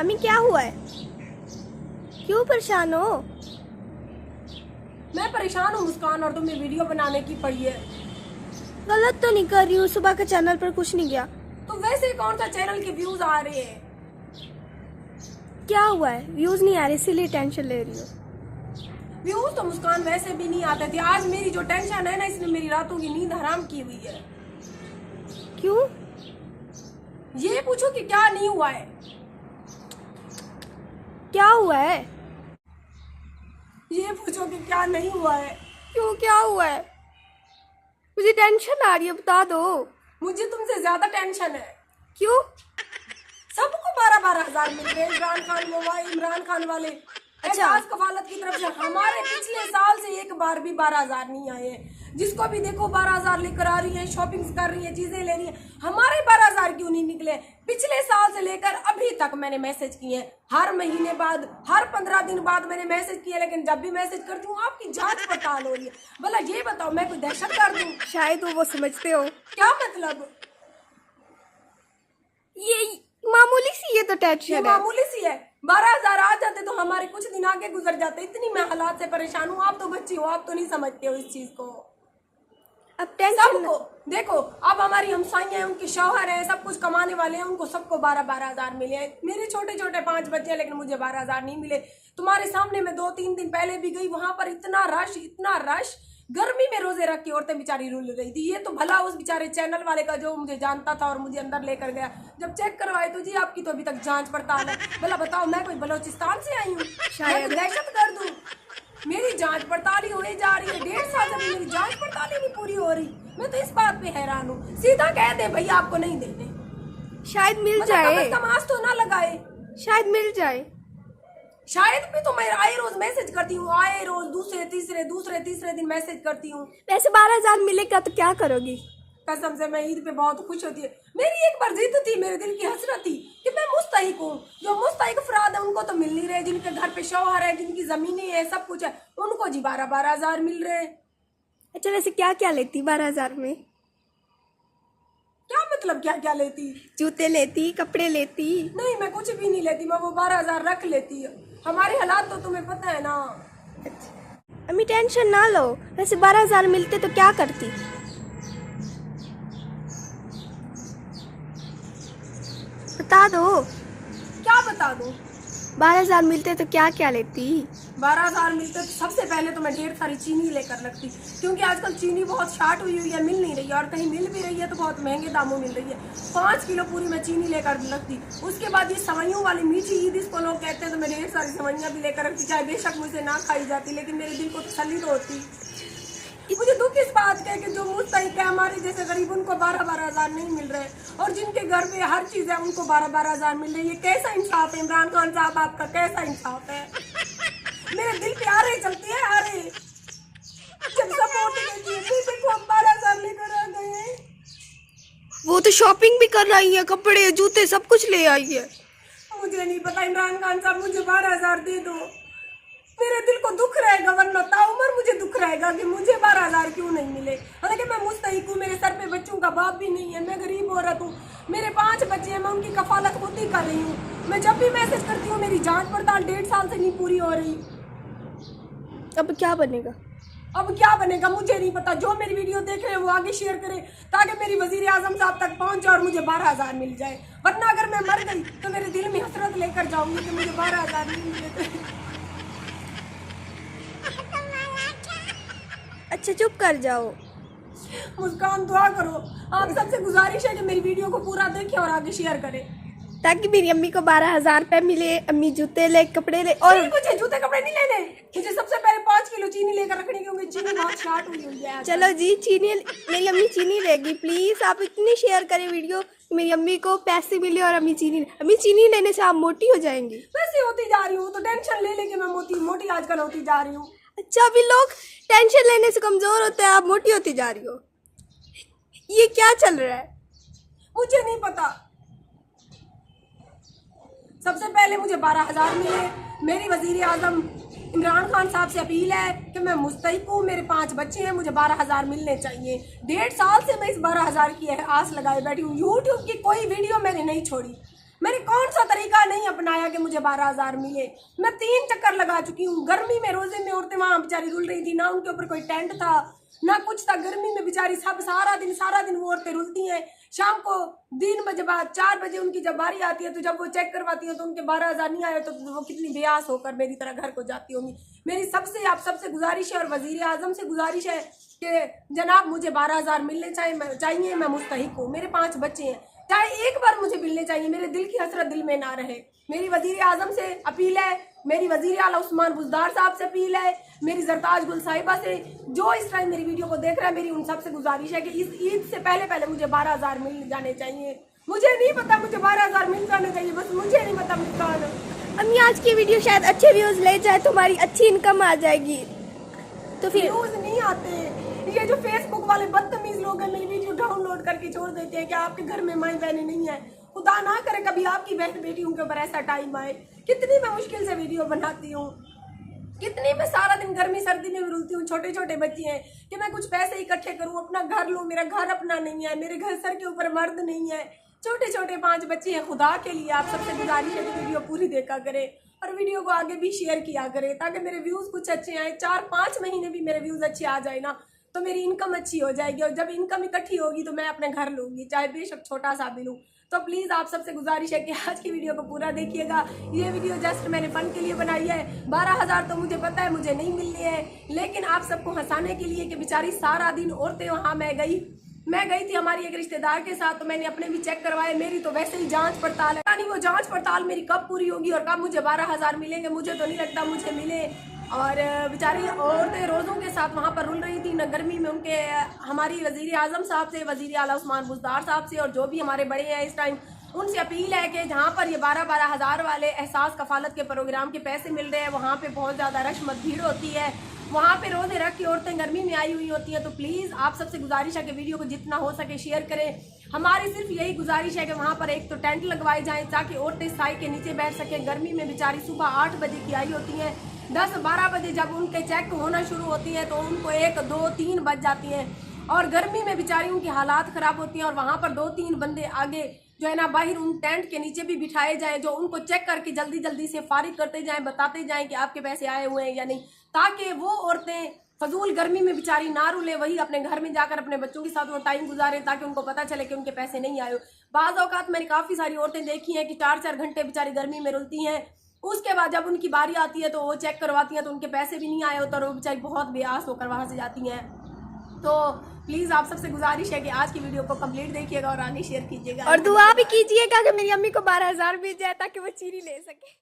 अम्मी क्या हुआ है? क्यों परेशान हो? मैं परेशान हूँ मुस्कान, और तुम्हें वीडियो बनाने की पड़ी है। गलत तो नहीं कर रही हूँ, सुबह के चैनल पर कुछ नहीं गया। तो वैसे कौन सा चैनल के व्यूज आ रहे हैं? क्या हुआ है? व्यूज नहीं आ रहे इसीलिए टेंशन ले रही हो? व्यूज तो मुस्कान वैसे भी नहीं आते थे। आज मेरी जो टेंशन है ना, इसने मेरी रातों की नींद हराम की हुई है। क्यों? ये पूछो कि क्या नहीं हुआ है। क्या हुआ है? ये पूछो कि क्या नहीं हुआ है। क्यों, क्या हुआ है? मुझे टेंशन आ रही है, बता दो। मुझे तुमसे ज्यादा टेंशन है। क्यों? सबको 12-12 हजार मिल गए। इमरान खान वाले अच्छा। एजाज कफालत की तरफ से हमारे पिछले साल से एक बार भी 12 हजार नहीं आए। जिसको भी देखो 12 हजार लेकर आ रही है, शॉपिंग कर रही है, चीजें ले रही है। हमारे 12 हजार क्यों नहीं निकले? पिछले साल से लेकर अभी तक मैंने मैसेज किए, हर महीने बाद, हर 15 दिन बाद मैंने मैसेज किए, लेकिन जब भी मैसेज करती हूँ आपकी जांच पड़ताल हो रही है। भला ये बताओ, मैं कोई दहशतगर्द हूँ? शायद वो समझते हो। क्या मतलब? ये मामूली सी ये तो ये टेंशन है। मामूली सी है। 12 हजार आ जाते तो हमारे कुछ दिन आगे गुजर जाते। इतनी मैं हालात से परेशान हूँ। आप तो बच्ची हो, आप तो नहीं समझते हो इस चीज को। अब टेंशन सबको देखो, अब हमारी हमसाइयां हैं, उनके शौहर हैं, सब कुछ कमाने वाले हैं, उनको सबको 12-12 हजार मिले हैं। मेरे छोटे छोटे 5 बच्चे हैं, लेकिन मुझे 12 हजार नहीं मिले। तुम्हारे सामने मैं 2-3 दिन पहले भी गई, वहां पर इतना रश, गर्मी में रोजे रख के औरतें बेचारी रुल रही थी। ये तो भला उस बेचारे चैनल वाले का जो मुझे जानता था और मुझे अंदर लेकर गया। जब चेक करवाए तो जी आपकी तो अभी तक जांच पड़ताल है। भला बताओ, मैं कोई बलोचिस्तान से आई हूँ? शायद। दहशतगर्द हूँ? मेरी जांच पड़ताल ही होने जा रही है। 1.5 साल से मेरी जांच पड़ताल ही नहीं पूरी हो रही। मैं तो इस बात पे हैरान हूँ। सीधा कह दे भैया आपको नहीं देने। शायद मिल मतलब जाए। कम आज तो ना लगाए। शायद मिल जाए। शायद भी तो मैं आए रोज मैसेज करती हूँ, आए रोज दूसरे तीसरे दिन मैसेज करती हूँ। वैसे 12,000 मिलेगा तो क्या करोगी? कसम से मैं ईद पे बहुत खुश होती है। मेरी एक बार जिद थी, मेरे दिल की हसरत थी कि मैं मुस्तहिक हूँ। जो मुस्तहिक अफराद है उनको तो मिल नहीं रहे, जिनके घर पे शौहर है, जिनकी जमीनें है, सब कुछ है, उनको जी 12-12 हजार मिल रहे हैं। अच्छा, वैसे क्या क्या लेती 12,000 में? क्या मतलब क्या क्या लेती? जूते लेती, कपड़े लेती? नहीं, मैं कुछ भी नहीं लेती। मैं वो 12 हजार रख लेती है। हमारे हालात तो तुम्हें पता है ना। अच्छा। अम्मी टेंशन ना लो, वैसे 12,000 मिलते तो क्या करती? बता दो। क्या बता दूं? 12,000 मिलते तो क्या क्या लेती? 12 हजार मिलते तो सबसे पहले तो मैं ढेर सारी चीनी लेकर लगती, क्योंकि आजकल चीनी बहुत शार्ट हुई है, मिल नहीं रही है, और कहीं मिल भी रही है तो बहुत महंगे दामों मिल रही है। 5 किलो पूरी मैं चीनी लेकर लगती। उसके बाद ये सवैयों वाली मीठी ईद इसको लोग कहते हैं, तो मैं ढेर सारी सवैयां भी लेकर रखती, चाहे बेशक मुझसे ना खाई जाती, लेकिन मेरे दिल को तसल्ली तो होती। मुझे दुख इस बात का है कि जो मुस्तहिक है हमारे जैसे गरीब, उनको 12-12 हजार नहीं मिल रहे, और जिनके घर पे हर चीज है उनको 12-12 हजार मिल रही है। कैसा इंसाफ है इमरान खान साहब, आपका कैसा इंसाफ है? मेरे दिल पे आ रहे चलती है, आ रहे जब सपोर्ट देती है, फिर देखो हम 12 हजार लेकर आ गए हैं। वो तो शॉपिंग भी कर रही है, कपड़े जूते सब कुछ ले आई है। मुझे नहीं पता इमरान खान साहब, मुझे 12 हजार दे दो। मेरे दिल को दुख रहेगा, वरना ताउमर मुझे दुख रहेगा कि मुझे 12 हजार क्यों नहीं मिले। हालांकि मैं मुस्तहिक हूँ, मेरे सर पे बच्चों का बाप भी नहीं है, मैं गरीब औरत हूँ, मेरे 5 बच्चे हैं, मैं उनकी कफालत खुद ही कर रही हूँ। मैं जब भी मैसेज करती हूँ मेरी जांच पड़ताल 1.5 साल से नहीं पूरी हो रही। अब क्या बनेगा? अब क्या बनेगा मुझे नहीं पता। जो मेरी वीडियो देख रहे हैं वो आगे शेयर करें, ताकि मेरी वजीर आजम साहब तक पहुंचे और मुझे 12 हजार मिल जाए। वरना अगर मैं मर गई तो मेरे दिल में हसरत लेकर जाऊंगी कि मुझे 12 हजार नहीं मिले। अच्छा चुप कर जाओ। मुस्कान दुआ करो, आप सबसे गुजारिश है कि मेरी वीडियो को पूरा देखें और आगे शेयर करें, ताकि मेरी अम्मी को 12,000 रुपए मिले, अम्मी जूते ले, कपड़े ले। और मुझे जूते कपड़े नहीं लेने, मुझे सबसे पहले 5 किलो चीनी लेकर रखनी, क्योंकि चीनी बहुत शार्ट हुई हुई है। चलो जी, चीनी मेरी अम्मी चीनी लेगी। प्लीज आप इतनी शेयर करें वीडियो, मेरी अम्मी को पैसे मिले और अम्मी चीनी लेने से आप मोटी हो जाएंगी। वैसे होती जा रही हूँ, तो टेंशन ले लेके मैं मोटी आजकल होती जा रही हूँ। अच्छा, अभी लोग टेंशन लेने से कमजोर होते हैं, आप मोटी होती जा रही हो। ये क्या चल रहा है? मुझे नहीं पता। सबसे पहले मुझे 12 हजार मिले। मेरी वजीर आजम इमरान खान साहब से अपील है कि मैं मुस्तहिक हूँ, मेरे 5 बच्चे हैं, मुझे 12 हजार मिलने चाहिए। 1.5 साल से मैं इस 12 हजार की आस लगाए बैठी हूँ। यूट्यूब की कोई वीडियो मैंने नहीं छोड़ी, मैंने कौन सा तरीका नहीं अपनाया कि मुझे 12,000 मिले। मैं 3 चक्कर लगा चुकी हूँ। गर्मी में रोजे में औरतें वहां बेचारी रुल रही थी, ना उनके ऊपर कोई टेंट था ना कुछ था। गर्मी में बेचारी सब सारा दिन वो औरतें रुलती हैं। शाम को 3 बजे बाद 4 बजे उनकी जब बारी आती है तो जब वो चेक करवाती है तो उनके 12,000 नहीं आए तो वो कितनी बेआस होकर मेरी तरह घर को जाती होंगी। मेरी आप सबसे गुजारिश है और वजीर आजम से गुजारिश है कि जनाब मुझे 12,000 मिलने चाहिए। मैं मुस्तहिक हूँ। मेरे 5 बच्चे हैं, चाहे एक बार मुझे मिलने चाहिए। मेरे दिल की हसरत दिल में ना रहे। मेरी वजीर आजम से अपील है, मेरी वजीर आला उस्मान बुज़दार साहब से अपील है, मेरी जरताज गुल साहिबा से, जो इस टाइम मेरी वीडियो को देख रहा है, मेरी उन सब से गुजारिश है कि इस ईद से पहले मुझे 12,000 मिल जाने चाहिए। मुझे नहीं पता, मुझे 12,000 मिल जाने चाहिए, बस मुझे नहीं पता मुस्कान। अम्मी आज की वीडियो शायद अच्छे व्यूज ले जाए तो हमारी अच्छी इनकम आ जाएगी। तो फिर व्यूज नहीं आते। ये जो फेसबुक वाले बदतमीज लोग हैं मेरी वीडियो डाउनलोड करके छोड़ देते हैं कि आपके घर में माई बहनें नहीं है। खुदा ना करे कभी आपकी बहन बेटियों के ऊपर ऐसा टाइम आए। कितनी मैं मुश्किल से वीडियो बनाती हूँ, कितनी मैं सारा दिन गर्मी सर्दी में रुलती हूँ। छोटे छोटे बच्चे हैं कि मैं कुछ पैसे इकट्ठे करूँ, अपना घर लूँ। मेरा घर अपना नहीं है, मेरे घर सर के ऊपर मर्द नहीं है, छोटे छोटे 5 बच्चे हैं। खुदा के लिए आप सबसे गुजारिश है कि वीडियो पूरी देखा करे और वीडियो को आगे भी शेयर किया करे ताकि मेरे व्यूज कुछ अच्छे आए। 4-5 महीने भी मेरे व्यूज अच्छे आ जाए ना तो मेरी इनकम अच्छी हो जाएगी और जब इनकम इकट्ठी होगी तो मैं अपने घर लूंगी, चाहे बेशक छोटा सा भी लूँ। तो प्लीज़ आप सबसे गुजारिश है कि आज की वीडियो को पूरा देखिएगा। ये वीडियो जस्ट मैंने फन के लिए बनाई है। 12,000 तो मुझे पता है मुझे नहीं मिलने हैं, लेकिन आप सबको हंसाने के लिए कि बेचारी सारा दिन औरतें वहाँ मैं गई थी हमारी एक रिश्तेदार के साथ, तो मैंने अपने भी चेक करवाए। मेरी तो वैसे ही जांच पड़ताल है, नहीं वो जांच पड़ताल मेरी कब पूरी होगी और कब मुझे 12,000 मिलेंगे। मुझे तो नहीं लगता मुझे मिले। और बेचारी औरतें रोज़ों के साथ वहाँ पर रुल रही थी न गर्मी में। उनके हमारी वजीर आजम साहब से, वजीर आला उस्मान बुज़दार साहब से और जो भी हमारे बड़े हैं इस टाइम, उनसे अपील है कि जहाँ पर ये 12,000 वाले एहसास कफालत के प्रोग्राम के पैसे मिल रहे हैं वहाँ पे बहुत ज़्यादा रश मत भीड़ होती है। वहाँ पे रोज़े रख के औरतें गर्मी में आई हुई होती हैं। तो प्लीज़ आप सबसे गुजारिश है कि वीडियो को जितना हो सके शेयर करें। हमारी सिर्फ यही गुजारिश है कि वहाँ पर एक तो टेंट लगवाए जाएँ ताकि औरतें साई के नीचे बैठ सकें। गर्मी में बेचारी सुबह 8 बजे की आई होती हैं, 10-12 बजे जब उनके चेक होना शुरू होती हैं तो उनको 1, 2, 3 बज जाती हैं और गर्मी में बेचारी उनकी हालात ख़राब होती हैं। और वहाँ पर 2-3 बंदे आगे जो है ना बाहर उन टेंट के नीचे भी बिठाए जाएं, जो उनको चेक करके जल्दी जल्दी से फारिग करते जाएं, बताते जाएं कि आपके पैसे आए हुए हैं या नहीं, ताकि वो औरतें फजूल गर्मी में बेचारी ना रुले, वही अपने घर में जाकर अपने बच्चों के साथ वो टाइम गुजारे ताकि उनको पता चले कि उनके पैसे नहीं आए। बाज़ औक़ात मैंने काफ़ी सारी औरतें देखी हैं कि 4-4 घंटे बेचारी गर्मी में रुलती हैं। उसके बाद जब उनकी बारी आती है तो वो चेक करवाती हैं तो उनके पैसे भी नहीं आए होते और वो बेचारी बहुत बेआस होकर वहाँ से जाती हैं। तो प्लीज़ आप सबसे गुजारिश है कि आज की वीडियो को कंप्लीट देखिएगा और आगे शेयर कीजिएगा और दुआ भी कीजिएगा कि मेरी अम्मी को 12,000 मिल जाए ताकि वो चीनी ले सके।